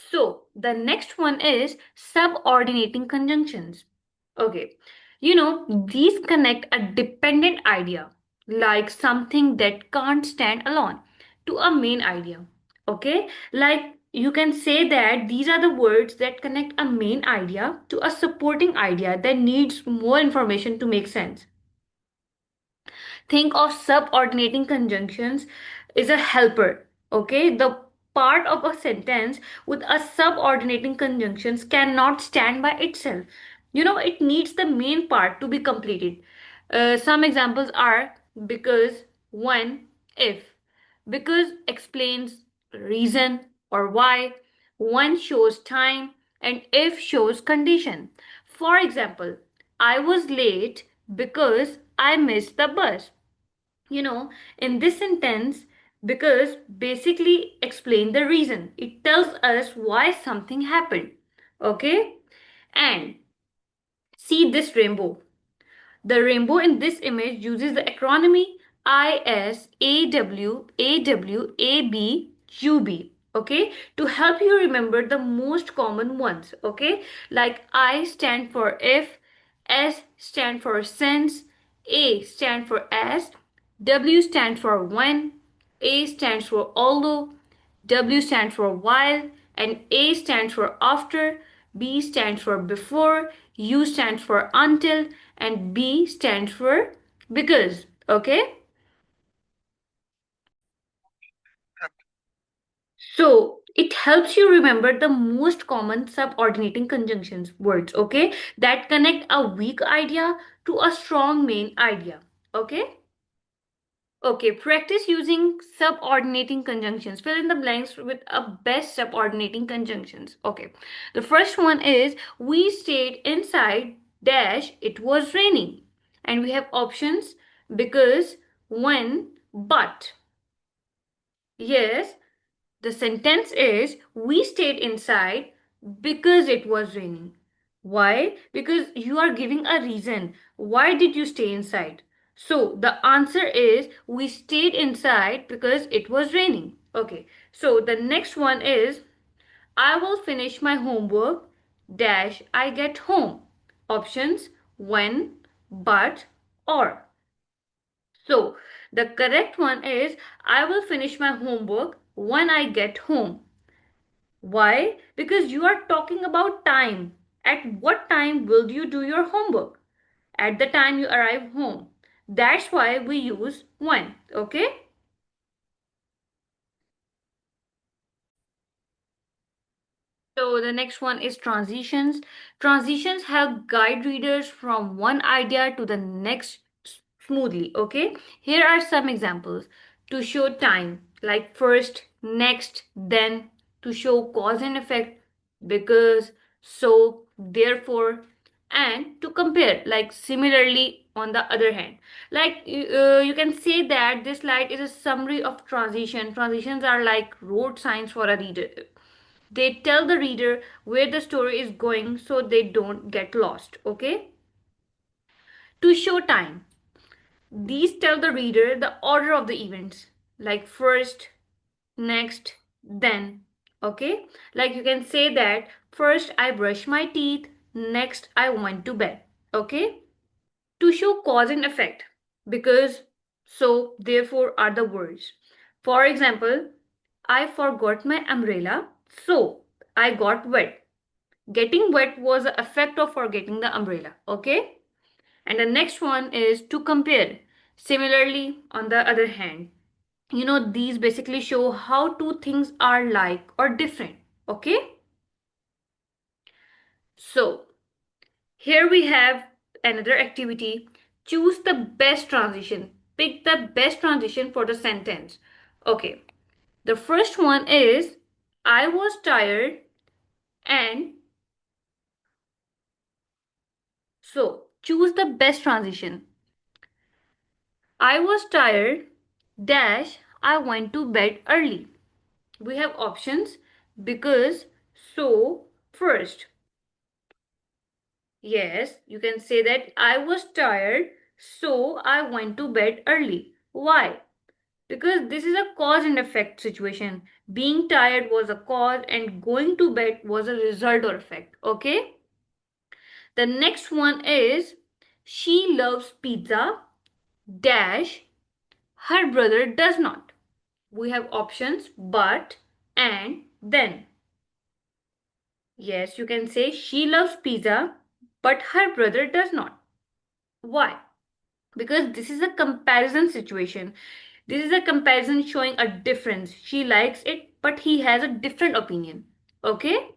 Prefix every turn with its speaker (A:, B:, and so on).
A: So the next one is subordinating conjunctions. Okay, these connect a dependent idea, like something that can't stand alone, to a main idea. Okay, like you can say that these are the words that connect a main idea to a supporting idea that needs more information to make sense. Think of subordinating conjunctions is a helper. Okay, the part of a sentence with a subordinating conjunctions cannot stand by itself. It needs the main part to be completed. Some examples are because, when, if. Because explains reason or why, when shows time, and if shows condition. For example, I was late because I missed the bus. In this sentence, because basically explain the reason. It tells us why something happened. Okay? And see this rainbow. The rainbow in this image uses the acronym ISAWAWABUB, okay, to help you remember the most common ones, okay, like I stand for if, S stand for since, A stand for as, W stands for when, A stands for although, W stands for while, and A stands for after, B stands for before, U stands for until, and B stands for because. Okay? So it helps you remember the most common subordinating conjunctions words, okay, that connect a weak idea to a strong main idea. Okay? Okay, practice using subordinating conjunctions. Fill in the blanks with a best subordinating conjunctions. Okay, the first one is we stayed inside dash it was raining. And we have options because, when, but. Yes, the sentence is we stayed inside because it was raining. Why? Because you are giving a reason. Why did you stay inside? So the answer is we stayed inside because it was raining. Okay. So the next one is I will finish my homework dash I get home. Options when, but, or. So the correct one is I will finish my homework when I get home. Why? Because you are talking about time. At what time will you do your homework? At the time you arrive home. That's why we use when. Okay? So the next one is transitions. Transitions help guide readers from one idea to the next smoothly. Okay? Here are some examples to show time, like first, next, then, to show cause and effect, because, so, therefore, and to compare, like similarly, on the other hand. Like you can say that this slide is a summary of transition. Transitions are like road signs for a reader. They tell the reader where the story is going so they don't get lost. Okay? To show time, these tell the reader the order of the events, like first, next, then. Okay? Like you can say that first I brush my teeth, next I went to bed. Okay? To show cause and effect, because, so, therefore are the words. For example, I forgot my umbrella, so I got wet. Getting wet was the effect of forgetting the umbrella. Okay? And the next one is to compare. Similarly, on the other hand, these basically show how two things are like or different. Okay? So, here we have another activity. Choose the best transition. Pick the best transition for the sentence. Okay. The first one is I was tired and so choose the best transition. I was tired dash I went to bed early. We have options because, so, first. Yes, you can say that I was tired, so I went to bed early. Why? because this is a cause and effect situation. Being tired was a cause and going to bed was a result or effect. Okay. The next one is she loves pizza dash her brother does not. We have options but, and, then. Yes, you can say she loves pizza but her brother does not. Why? Because this is a comparison situation. This is a comparison showing a difference. She likes it but he has a different opinion. Okay?